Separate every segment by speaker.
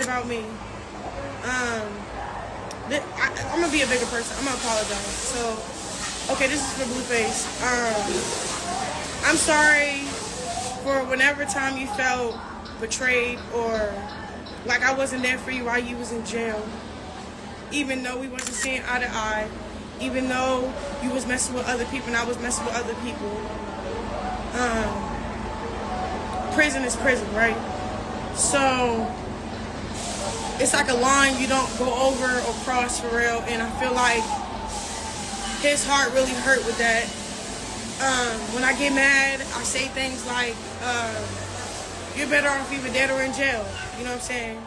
Speaker 1: about me. I'm gonna be a bigger person. I'm gonna apologize. So, okay, this is for Blueface. I'm sorry for whenever time you felt betrayed or like I wasn't there for you while you was in jail. Even though we wasn't seeing eye to eye, even though you was messing with other people and I was messing with other people. Prison is prison, right? So it's like a line you don't go over or cross for real, and I feel like his heart really hurt with that. When I get mad, I say things like, you're better off either dead or in jail. You know what I'm saying?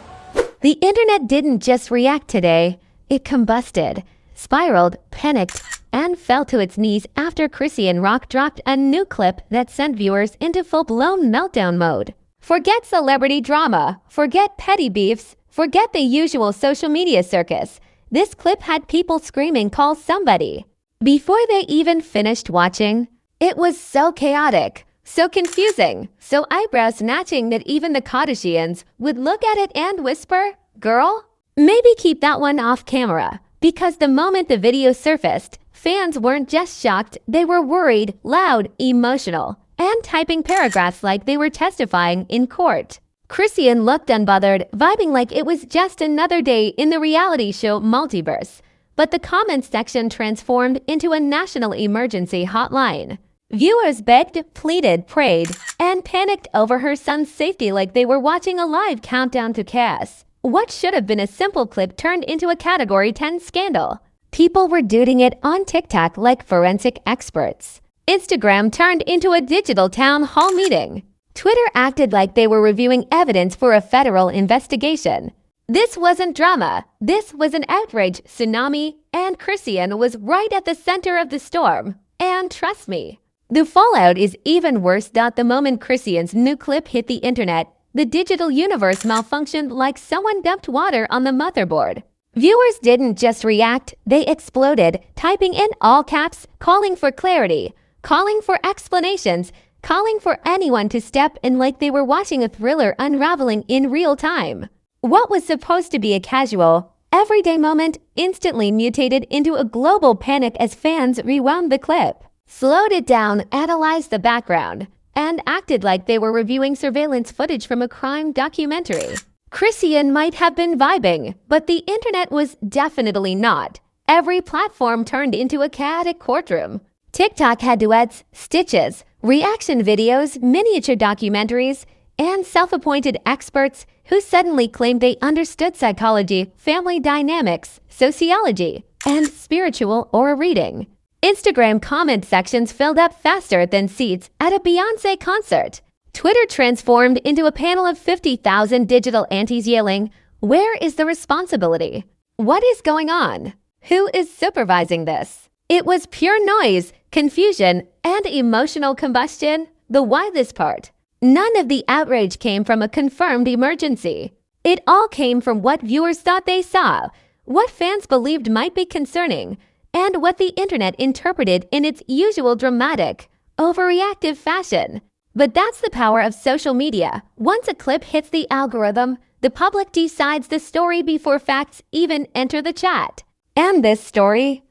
Speaker 2: The internet didn't just react today. It combusted, spiraled, panicked, and fell to its knees after Chrisean Rock dropped a new clip that sent viewers into full-blown meltdown mode. Forget celebrity drama, forget petty beefs, forget the usual social media circus. This clip had people screaming, "Call somebody." Before they even finished watching, it was so chaotic, so confusing, so eyebrow-snatching that even the Kardashians would look at it and whisper, "Girl, maybe keep that one off camera." Because the moment the video surfaced, fans weren't just shocked, they were worried, loud, emotional, and typing paragraphs like they were testifying in court. Chrisean looked unbothered, vibing like it was just another day in the reality show multiverse. But the comments section transformed into a national emergency hotline. Viewers begged, pleaded, prayed, and panicked over her son's safety like they were watching a live countdown to chaos. What should have been a simple clip turned into a Category 10 scandal. People were doing it on TikTok like forensic experts. Instagram turned into a digital town hall meeting. Twitter acted like they were reviewing evidence for a federal investigation. This wasn't drama. This was an outrage tsunami, and Chrisean was right at the center of the storm. And trust me, the fallout is even worse. The moment Chrisean's new clip hit the internet, the digital universe malfunctioned like someone dumped water on the motherboard. Viewers didn't just react, they exploded, typing in all caps, calling for clarity, calling for explanations, calling for anyone to step in like they were watching a thriller unraveling in real time. What was supposed to be a casual, everyday moment instantly mutated into a global panic as fans rewound the clip, slowed it down, analyzed the background, and acted like they were reviewing surveillance footage from a crime documentary. Chrisean might have been vibing, but the internet was definitely not. Every platform turned into a chaotic courtroom. TikTok had duets, stitches, reaction videos, miniature documentaries, and self-appointed experts who suddenly claimed they understood psychology, family dynamics, sociology, and spiritual aura reading. Instagram comment sections filled up faster than seats at a Beyoncé concert. Twitter transformed into a panel of 50,000 digital aunties yelling, "Where is the responsibility? What is going on? Who is supervising this?" It was pure noise, confusion, and emotional combustion. The wildest part, none of the outrage came from a confirmed emergency. It all came from what viewers thought they saw, what fans believed might be concerning, and what the internet interpreted in its usual dramatic, overreactive fashion. But that's the power of social media. Once a clip hits the algorithm, the public decides the story before facts even enter the chat. And this story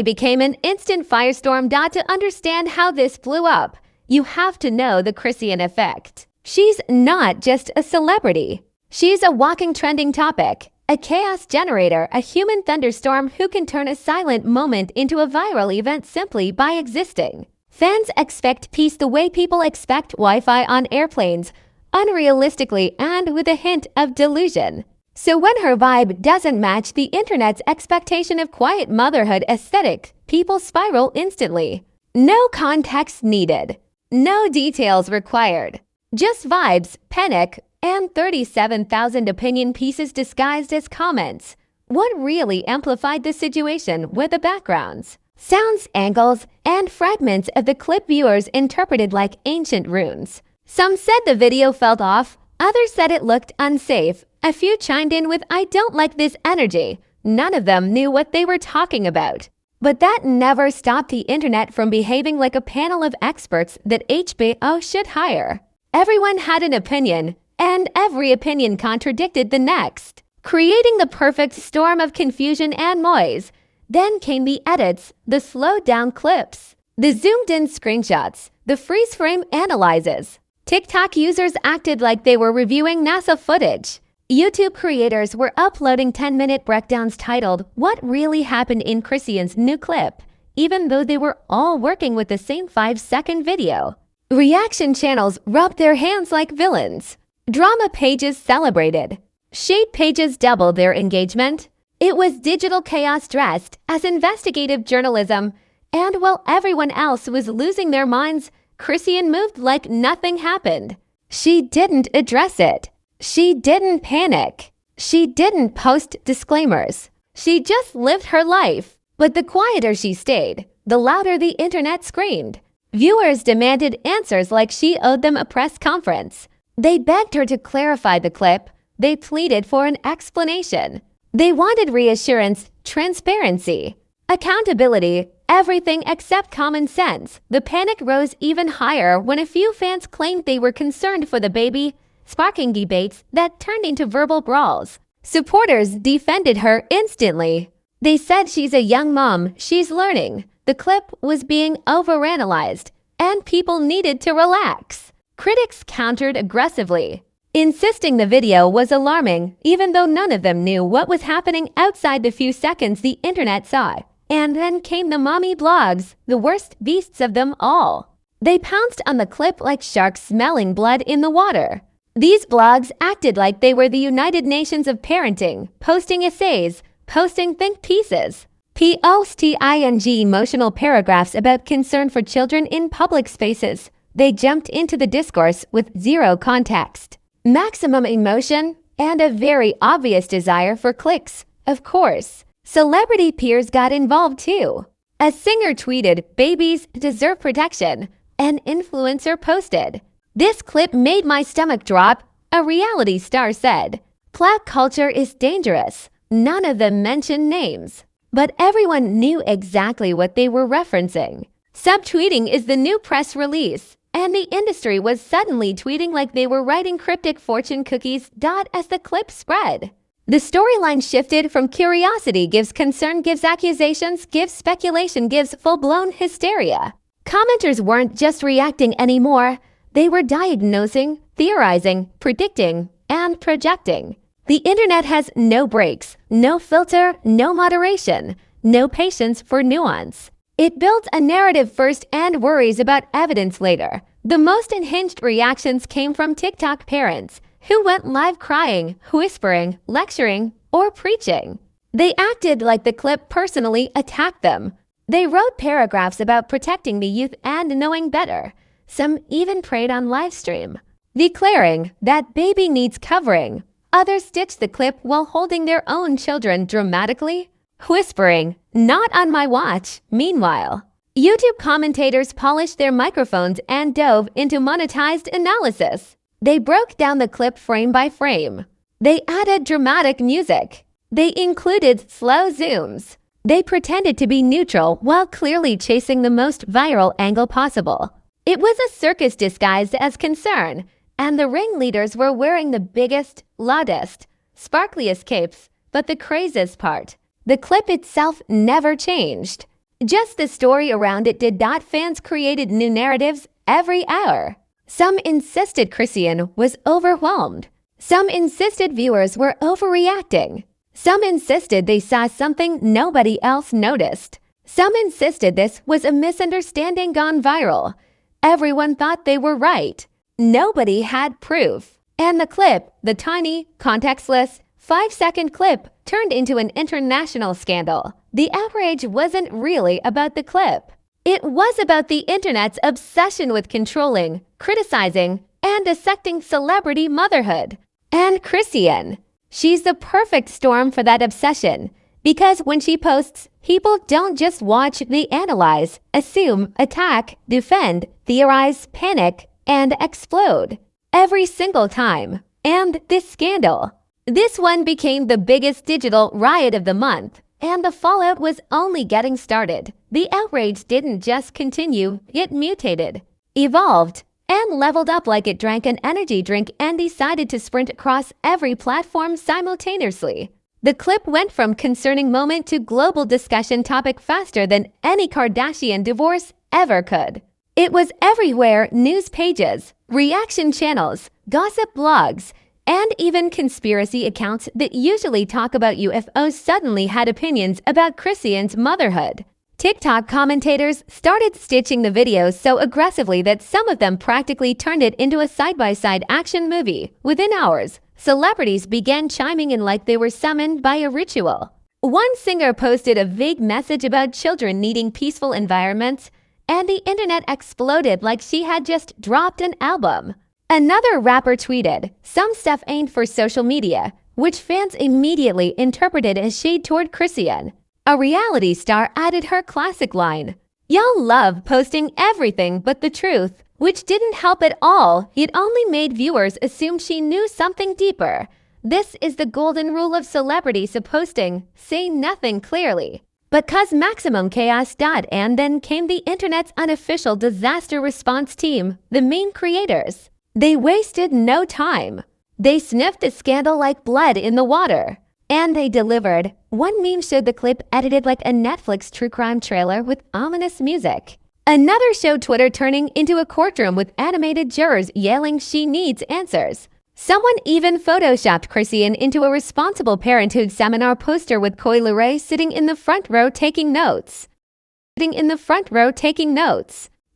Speaker 2: became an instant firestorm. To understand how this blew up, you have to know the Chrisean effect. She's not just a celebrity. She's a walking trending topic, a chaos generator, a human thunderstorm who can turn a silent moment into a viral event simply by existing. Fans expect peace the way people expect Wi-Fi on airplanes, unrealistically and with a hint of delusion. So when her vibe doesn't match the internet's expectation of quiet motherhood aesthetic, people spiral instantly. No context needed. No details required. Just vibes, panic, and 37,000 opinion pieces disguised as comments. What really amplified the situation were the backgrounds, sounds, angles, and fragments of the clip viewers interpreted like ancient runes. Some said the video felt off, others said it looked unsafe. A few chimed in with, "I don't like this energy." None of them knew what they were talking about. But that never stopped the internet from behaving like a panel of experts that HBO should hire. Everyone had an opinion. and every opinion contradicted the next, creating the perfect storm of confusion and noise. Then came the edits, the slowed-down clips, the zoomed-in screenshots, the freeze-frame analyzes. TikTok users acted like they were reviewing NASA footage. YouTube creators were uploading 10-minute breakdowns titled, "What Really Happened in Chrisean's New Clip?" even though they were all working with the same 5-second video. Reaction channels rubbed their hands like villains. Drama pages celebrated. Shade pages doubled their engagement. It was digital chaos dressed as investigative journalism, and while everyone else was losing their minds, Chrisean moved like nothing happened. She didn't address it. She didn't panic. She didn't post disclaimers. She just lived her life. But the quieter she stayed, the louder the internet screamed. Viewers demanded answers like she owed them a press conference. They begged her to clarify the clip. They pleaded for an explanation. They wanted reassurance, transparency, accountability, everything except common sense. The panic rose even higher when a few fans claimed they were concerned for the baby, sparking debates that turned into verbal brawls. Supporters defended her instantly. They said she's a young mom, she's learning. The clip was being overanalyzed, and people needed to relax. Critics countered aggressively, insisting the video was alarming, even though none of them knew what was happening outside the few seconds the internet saw. And then came the mommy blogs, the worst beasts of them all. They pounced on the clip like sharks smelling blood in the water. These blogs acted like they were the United Nations of parenting, posting essays, posting think pieces, posting emotional paragraphs about concern for children in public spaces. They jumped into the discourse with zero context, maximum emotion, and a very obvious desire for clicks. Of course, celebrity peers got involved too. A singer tweeted, "Babies deserve protection." An influencer posted, "This clip made my stomach drop." A reality star said, "Clout culture is dangerous." None of them mentioned names, but everyone knew exactly what they were referencing. Subtweeting is the new press release, and the industry was suddenly tweeting like they were writing cryptic fortune cookies. As the clip spread, the storyline shifted from curiosity gives concern, gives accusations, gives speculation, gives full-blown hysteria. Commenters weren't just reacting anymore. They were diagnosing, theorizing, predicting, and projecting. The internet has no brakes, no filter, no moderation, no patience for nuance. It builds a narrative first and worries about evidence later. The most unhinged reactions came from TikTok parents who went live crying, whispering, lecturing, or preaching. They acted like the clip personally attacked them. They wrote paragraphs about protecting the youth and knowing better. Some even prayed on livestream, declaring that baby needs covering. Others stitched the clip while holding their own children dramatically, whispering, "Not on my watch." Meanwhile, YouTube commentators polished their microphones and dove into monetized analysis. They broke down the clip frame by frame. They added dramatic music. They included slow zooms. They pretended to be neutral while clearly chasing the most viral angle possible. It was a circus disguised as concern, and the ringleaders were wearing the biggest, loudest, sparkliest capes. But the craziest part, the clip itself never changed. Just the story around it did. Fans created new narratives every hour. Some insisted Chrisean was overwhelmed. Some insisted viewers were overreacting. Some insisted they saw something nobody else noticed. Some insisted this was a misunderstanding gone viral. Everyone thought they were right. Nobody had proof. And the clip, the tiny, contextless, 5-second clip, turned into an international scandal. The outrage wasn't really about the clip. It was about the internet's obsession with controlling, criticizing, and dissecting celebrity motherhood. And Chrisean, she's the perfect storm for that obsession. Because when she posts, people don't just watch, they analyze, assume, attack, defend, theorize, panic, and explode. Every single time. And this scandal. This one became the biggest digital riot of the month. And the fallout was only getting started. The outrage didn't just continue, it mutated, evolved, and leveled up like it drank an energy drink and decided to sprint across every platform simultaneously. The clip went from concerning moment to global discussion topic faster than any Kardashian divorce ever could. It was everywhere: news pages, reaction channels, gossip blogs, and even conspiracy accounts that usually talk about UFOs suddenly had opinions about Chrisean's motherhood. TikTok commentators started stitching the videos so aggressively that some of them practically turned it into a side-by-side action movie. Within hours, celebrities began chiming in like they were summoned by a ritual. One singer posted a vague message about children needing peaceful environments, and the internet exploded like she had just dropped an album. Another rapper tweeted, "Some stuff ain't for social media," which fans immediately interpreted as shade toward Chrisean. A reality star added her classic line, "Y'all love posting everything but the truth," which didn't help at all. It only made viewers assume she knew something deeper. This is the golden rule of celebrities posting: say nothing clearly. But cause maximum chaos. And then came the internet's unofficial disaster response team, the meme creators. They wasted no time. They sniffed the scandal like blood in the water. And they delivered. One meme showed the clip edited like a Netflix true crime trailer with ominous music. Another showed Twitter turning into a courtroom with animated jurors yelling she needs answers. Someone even photoshopped Chrisean into a responsible parenthood seminar poster with Karlissa sitting in the front row taking notes.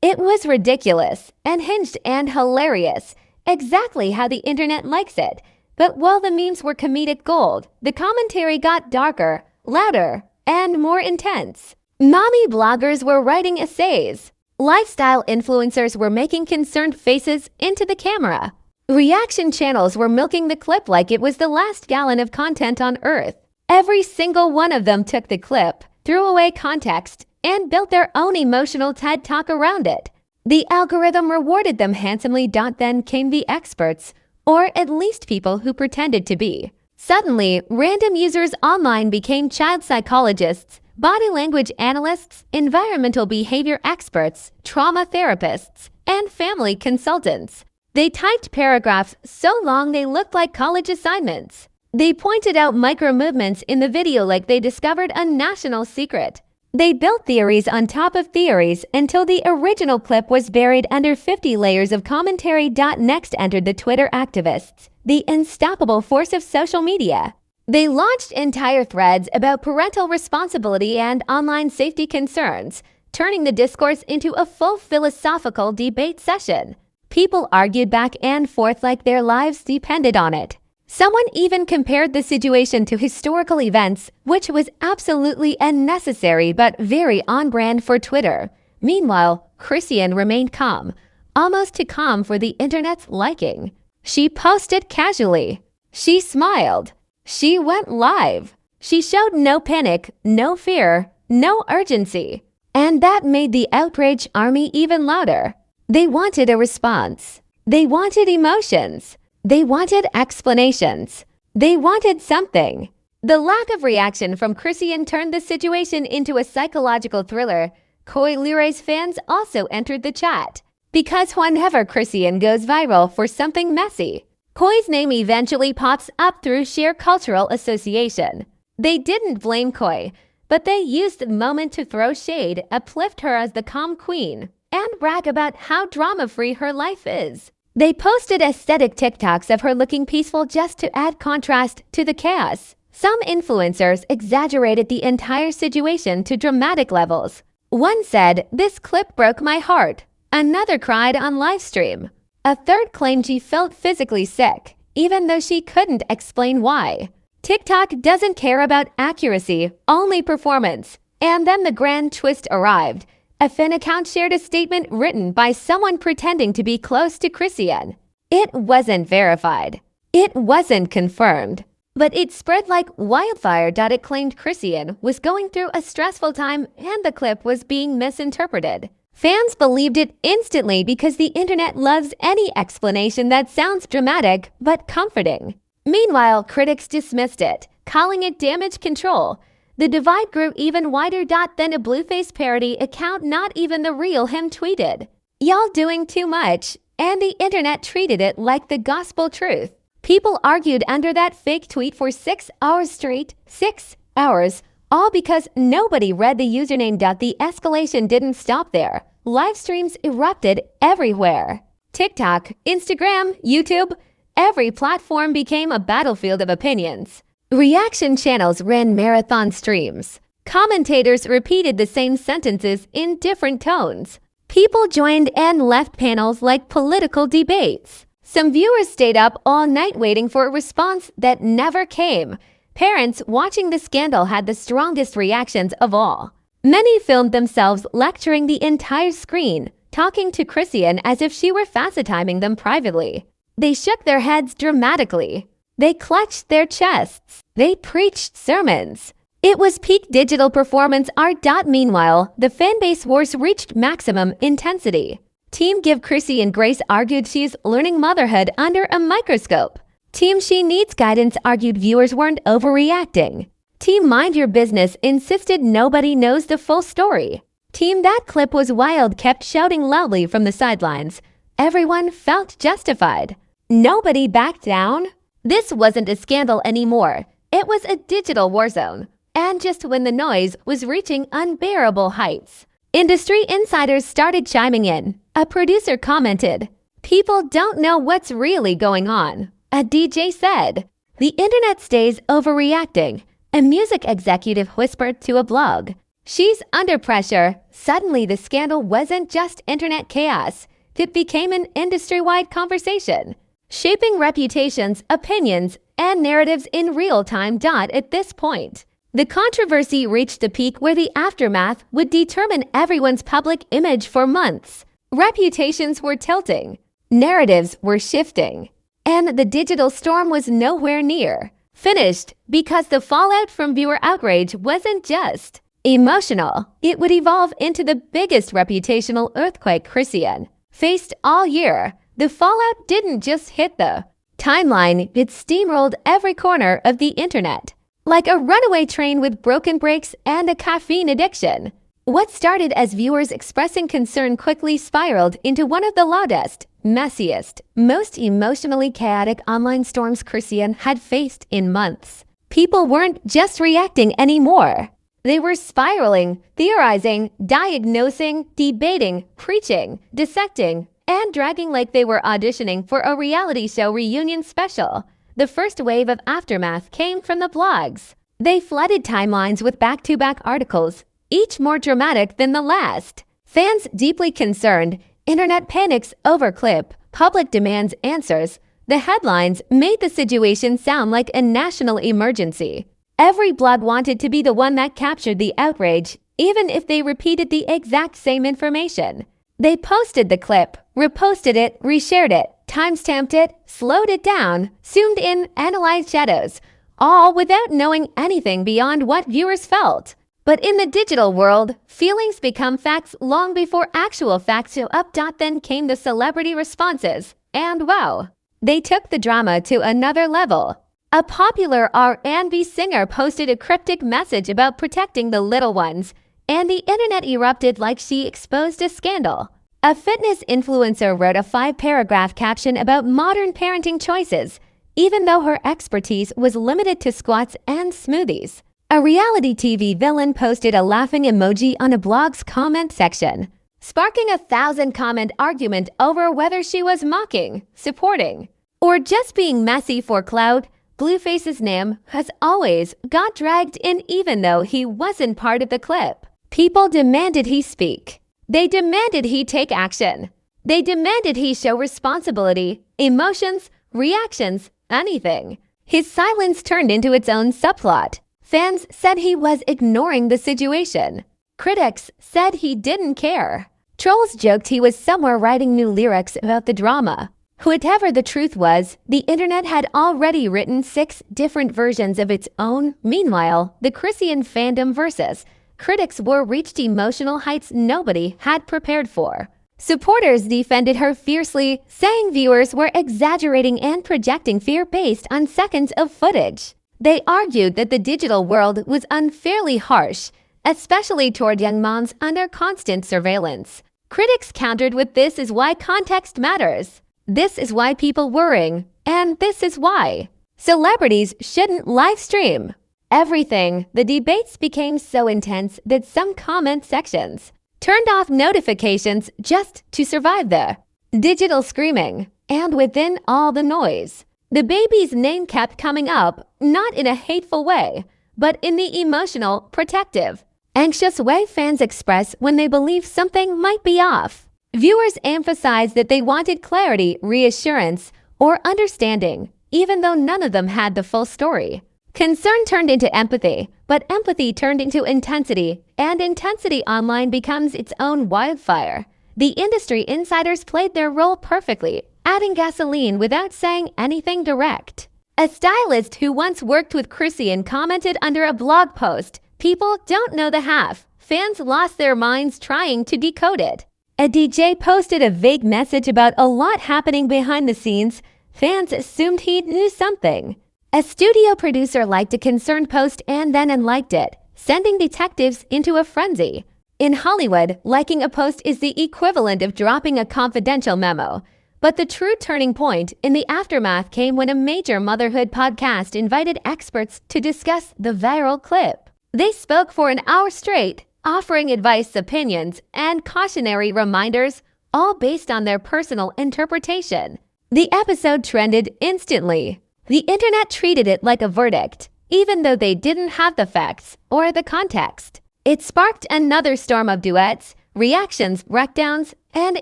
Speaker 2: It was ridiculous, unhinged, and hilarious, exactly how the internet likes it. But while the memes were comedic gold, the commentary got darker, louder, and more intense. Mommy bloggers were writing essays. Lifestyle influencers were making concerned faces into the camera. Reaction channels were milking the clip like it was the last gallon of content on Earth. Every single one of them took the clip, threw away context, and built their own emotional TED Talk around it. The algorithm rewarded them handsomely. Then came the experts, or at least people who pretended to be. Suddenly, random users online became child psychologists, body language analysts, environmental behavior experts, trauma therapists, and family consultants. They typed paragraphs so long they looked like college assignments. They pointed out micro movements in the video like they discovered a national secret. They built theories on top of theories until the original clip was buried under 50 layers of commentary. Next entered the Twitter activists, the unstoppable force of social media. They launched entire threads about parental responsibility and online safety concerns, turning the discourse into a full philosophical debate session. People argued back and forth like their lives depended on it. Someone even compared the situation to historical events, which was absolutely unnecessary but very on-brand for Twitter. Meanwhile, Chrisean remained calm, almost too calm for the internet's liking. She posted casually. She smiled. She went live. She showed no panic, no fear, no urgency. And that made the outrage army even louder. They wanted a response. They wanted emotions. They wanted explanations. They wanted something. The lack of reaction from Chrisean turned the situation into a psychological thriller. Karlissa's fans also entered the chat. Because whenever Chrisean goes viral for something messy, Koi's name eventually pops up through sheer cultural association. They didn't blame Koi, but they used the moment to throw shade, uplift her as the calm queen, and brag about how drama-free her life is. They posted aesthetic TikToks of her looking peaceful just to add contrast to the chaos. Some influencers exaggerated the entire situation to dramatic levels. One said, "This clip broke my heart." Another cried on livestream. A third claimed she felt physically sick, even though she couldn't explain why. TikTok doesn't care about accuracy, only performance. And then the grand twist arrived. A fan account shared a statement written by someone pretending to be close to Chrisean. It wasn't verified. It wasn't confirmed. But it spread like wildfire. It claimed Chrisean was going through a stressful time and the clip was being misinterpreted. Fans believed it instantly because the internet loves any explanation that sounds dramatic but comforting. Meanwhile, critics dismissed it, calling it damage control. The divide grew even wider. Then a Blueface parody account not even the real him tweeted, "Y'all doing too much. and the internet treated it like the gospel truth. People argued under that fake tweet for 6 hours straight, 6 hours, all because nobody read the username. The escalation didn't stop there. Live streams erupted everywhere. TikTok, Instagram, YouTube, every platform became a battlefield of opinions. Reaction channels ran marathon streams. Commentators repeated the same sentences in different tones. People joined and left panels like political debates. Some viewers stayed up all night waiting for a response that never came. Parents watching the scandal had the strongest reactions of all. Many filmed themselves lecturing the entire screen, talking to Chrisean as if she were FaceTiming them privately. They shook their heads dramatically. They clutched their chests. They preached sermons. It was peak digital performance art. Meanwhile, the fanbase wars reached maximum intensity. Team Give Chrisean Grace argued she's learning motherhood under a microscope. Team She Needs Guidance argued viewers weren't overreacting. Team Mind Your Business insisted nobody knows the full story. Team That Clip Was Wild kept shouting loudly from the sidelines. Everyone felt justified. Nobody backed down. This wasn't a scandal anymore. It was a digital war zone. And just when the noise was reaching unbearable heights, industry insiders started chiming in. A producer commented, "People don't know what's really going on." A DJ said, "The internet stays overreacting." A music executive whispered to a blog, "She's under pressure." Suddenly, the scandal wasn't just internet chaos. It became an industry-wide conversation, shaping reputations, opinions, and narratives in real time. At this point, the controversy reached a peak where the aftermath would determine everyone's public image for months. Reputations were tilting, narratives were shifting, and the digital storm was nowhere near finished, because the fallout from viewer outrage wasn't just emotional. It would evolve into the biggest reputational earthquake Chrisean faced all year. The fallout didn't just hit the timeline, it steamrolled every corner of the internet, like a runaway train with broken brakes and a caffeine addiction. What started as viewers expressing concern quickly spiraled into one of the loudest, messiest, most emotionally chaotic online storms Chrisean had faced in months. People weren't just reacting anymore. They were spiraling, theorizing, diagnosing, debating, preaching, dissecting, and dragging like they were auditioning for a reality show reunion special. The first wave of aftermath came from the blogs. They flooded timelines with back-to-back articles, each more dramatic than the last. Fans deeply concerned, internet panics over clip, public demands answers. The headlines made the situation sound like a national emergency. Every blog wanted to be the one that captured the outrage, even if they repeated the exact same information. They posted the clip, reposted it, reshared it, timestamped it, slowed it down, zoomed in, analyzed shadows, all without knowing anything beyond what viewers felt. But in the digital world, feelings become facts long before actual facts show up. Then came the celebrity responses, and wow, they took the drama to another level. A popular R&B singer posted a cryptic message about protecting the little ones, and the internet erupted like she exposed a scandal. A fitness influencer wrote a 5-paragraph caption about modern parenting choices, even though her expertise was limited to squats and smoothies. A reality TV villain posted a laughing emoji on a blog's comment section, sparking a 1,000-comment argument over whether she was mocking, supporting, or just being messy for clout. Blueface's name has always got dragged in even though he wasn't part of the clip. People demanded he speak. They demanded he take action. They demanded he show responsibility, emotions, reactions, anything. His silence turned into its own subplot. Fans said he was ignoring the situation. Critics said he didn't care. Trolls joked he was somewhere writing new lyrics about the drama. Whatever the truth was, the internet had already written 6 different versions of its own. Meanwhile, the Chrisean fandom versus critics war reached emotional heights nobody had prepared for. Supporters defended her fiercely, saying viewers were exaggerating and projecting fear based on seconds of footage. They argued that the digital world was unfairly harsh, especially toward young moms under constant surveillance. Critics countered with "This is why context matters. This is why people worrying. And this is why celebrities shouldn't live stream everything." The debates became so intense that some comment sections turned off notifications just to survive the digital screaming. And within all the noise, the baby's name kept coming up, not in a hateful way, but in the emotional, protective, anxious way fans express when they believe something might be off. Viewers emphasized that they wanted clarity, reassurance, or understanding, even though none of them had the full story. Concern turned into empathy, but empathy turned into intensity, and intensity online becomes its own wildfire. The industry insiders played their role perfectly, adding gasoline without saying anything direct. A stylist who once worked with Chrisean commented under a blog post, "People don't know the half. Fans lost their minds trying to decode it." A DJ posted a vague message about a lot happening behind the scenes. Fans assumed he knew something. A studio producer liked a concerned post and then unliked it, sending detectives into a frenzy. In Hollywood, liking a post is the equivalent of dropping a confidential memo. But the true turning point in the aftermath came when a major motherhood podcast invited experts to discuss the viral clip. They spoke for an hour straight, offering advice, opinions, and cautionary reminders, all based on their personal interpretation. The episode trended instantly. The internet treated it like a verdict, even though they didn't have the facts or the context. It sparked another storm of duets, reactions, breakdowns, and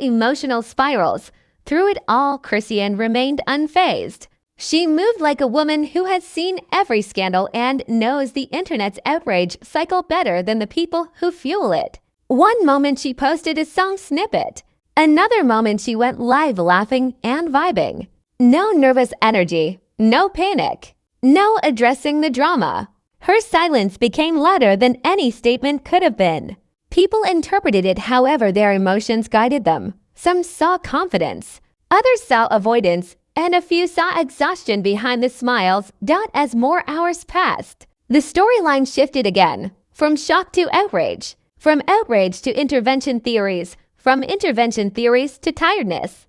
Speaker 2: emotional spirals. Through it all, Chrisean remained unfazed. She moved like a woman who has seen every scandal and knows the internet's outrage cycle better than the people who fuel it. One moment she posted a song snippet. Another moment she went live laughing and vibing. No nervous energy, no panic, no addressing the drama. Her silence became louder than any statement could have been. People interpreted it however their emotions guided them. Some saw confidence, others saw avoidance, and a few saw exhaustion behind the smiles. As more hours passed, the storyline shifted again, from shock to outrage, from outrage to intervention theories, from intervention theories to tiredness,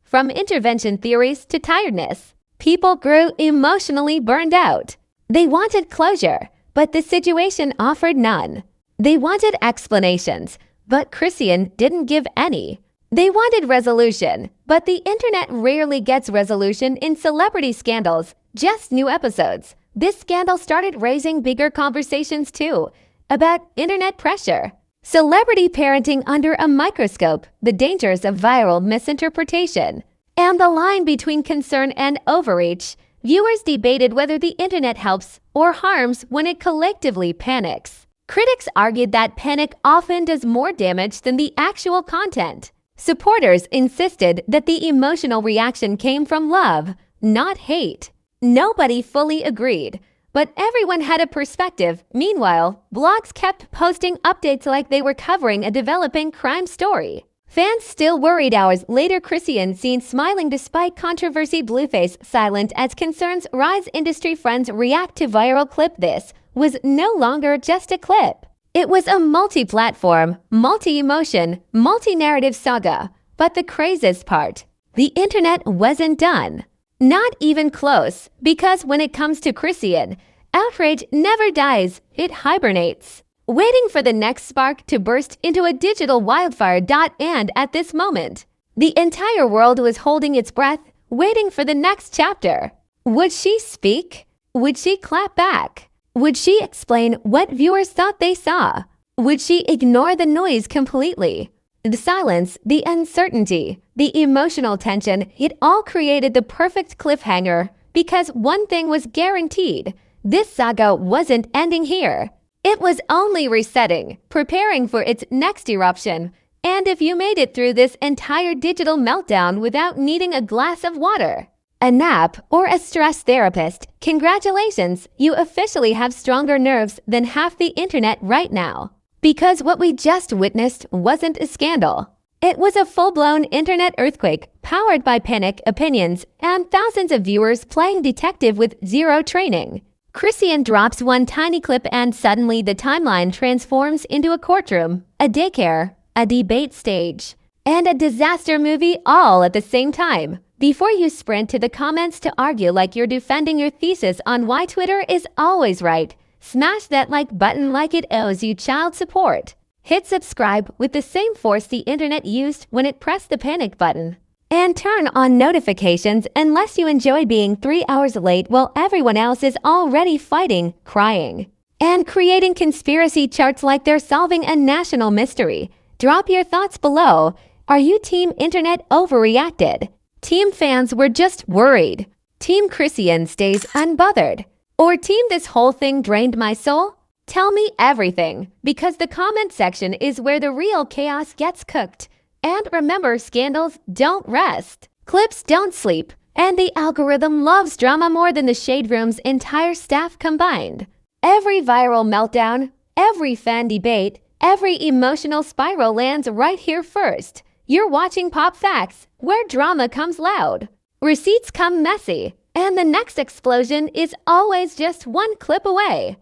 Speaker 2: from intervention theories to tiredness. People grew emotionally burned out. They wanted closure, but the situation offered none. They wanted explanations, but Chrisean didn't give any. They wanted resolution, but the internet rarely gets resolution in celebrity scandals, just new episodes. This scandal started raising bigger conversations too, about internet pressure, celebrity parenting under a microscope, the dangers of viral misinterpretation, and the line between concern and overreach. Viewers debated whether the internet helps or harms when it collectively panics. Critics argued that panic often does more damage than the actual content. Supporters insisted that the emotional reaction came from love, not hate. Nobody fully agreed, but everyone had a perspective. Meanwhile, blogs kept posting updates like they were covering a developing crime story. Fans still worried hours later. Chrisean seen smiling despite controversy. Blueface silent as concerns rise. Industry friends react to viral clip. This was no longer just a clip. It was a multi-platform, multi-emotion, multi-narrative saga. But the craziest part, the internet wasn't done. Not even close, because when it comes to Chrisean, outrage never dies, it hibernates, waiting for the next spark to burst into a digital wildfire. And at this moment, the entire world was holding its breath, waiting for the next chapter. Would she speak? Would she clap back? Would she explain what viewers thought they saw? Would she ignore the noise completely? The silence, the uncertainty, the emotional tension, it all created the perfect cliffhanger, because one thing was guaranteed: this saga wasn't ending here. It was only resetting, preparing for its next eruption. And if you made it through this entire digital meltdown without needing a glass of water, a nap, or a stress therapist, congratulations, you officially have stronger nerves than half the internet right now. Because what we just witnessed wasn't a scandal. It was a full-blown internet earthquake, powered by panic, opinions, and thousands of viewers playing detective with zero training. Chrisean drops one tiny clip and suddenly the timeline transforms into a courtroom, a daycare, a debate stage. and a disaster movie all at the same time. Before you sprint to the comments to argue like you're defending your thesis on why Twitter is always right, smash that like button like it owes you child support. Hit subscribe with the same force the internet used when it pressed the panic button. And turn on notifications unless you enjoy being 3 hours late while everyone else is already fighting, crying, and creating conspiracy charts like they're solving a national mystery. Drop your thoughts below. Are you Team Internet overreacted? Team fans were just worried? Team Chrisean stays unbothered? Or Team this whole thing drained my soul? Tell me everything, because the comment section is where the real chaos gets cooked. And remember, scandals don't rest, clips don't sleep, and the algorithm loves drama more than the Shade Room's entire staff combined. Every viral meltdown, every fan debate, every emotional spiral lands right here first. You're watching Pop Facts, where drama comes loud, receipts come messy, and the next explosion is always just one clip away.